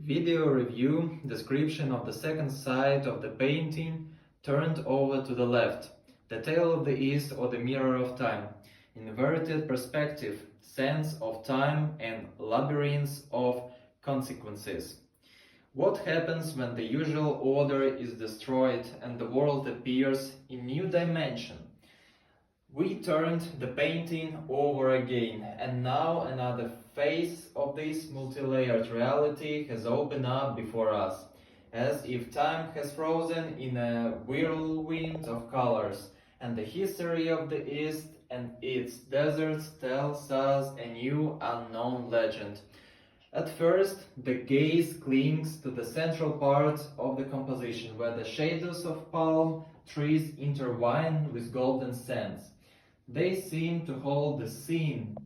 Video review description of the second side of the painting turned over to the left. The Tale of the East or the Mirror of Time. Inverted perspective, sense of time and labyrinths of consequences. What happens when the usual order is destroyed and the world appears in new dimension? We turned the painting over again, and now another phase of this multi-layered reality has opened up before us, as if time has frozen in a whirlwind of colors, and the history of the East and its deserts tells us a new unknown legend. At first, the gaze clings to the central part of the composition, where the shadows of palm trees intertwine with golden sands. They seem to hold a scene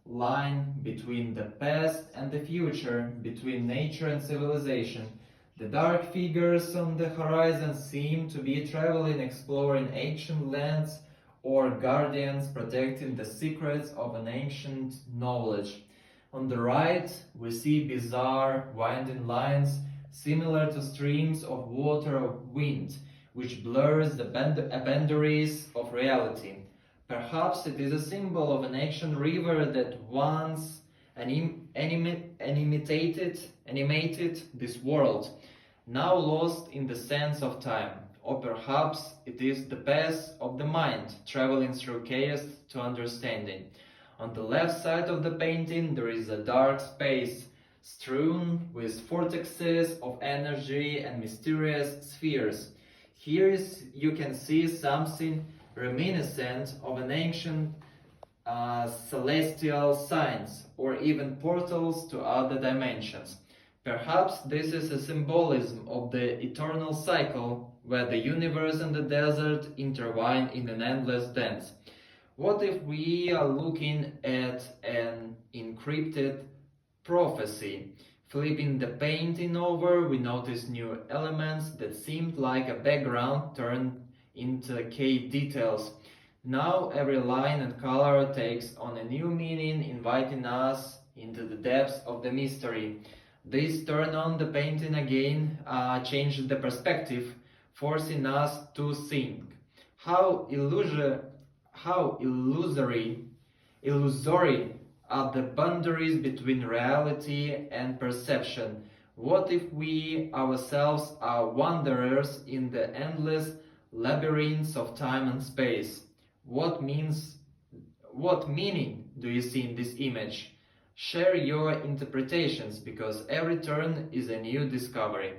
line between the past and the future, between nature and civilization. The dark figures on the horizon seem to be traveling, exploring ancient lands, or guardians protecting the secrets of an ancient knowledge. On the right, we see bizarre, winding lines similar to streams of water or wind, which blurs the boundaries of reality. Perhaps it is a symbol of an ancient river that once animated this world, now lost in the sands of time. Or perhaps it is the path of the mind, traveling through chaos to understanding. On the left side of the painting there is a dark space, strewn with vortexes of energy and mysterious spheres. Here you can see something reminiscent of an ancient celestial signs, or even portals to other dimensions. Perhaps this is a symbolism of the eternal cycle, where the universe and the desert intertwine in an endless dance. What if we are looking at an encrypted prophecy? Flipping the painting over, we notice new elements that seemed like a background turned into key details. Now every line and color takes on a new meaning, inviting us into the depths of the mystery. This turn on the painting again changed the perspective, forcing us to think. How illusory are the boundaries between reality and perception? What if we ourselves are wanderers in the endless labyrinths of time and space? What meaning do you see in this image? Share your interpretations, because every turn is a new discovery.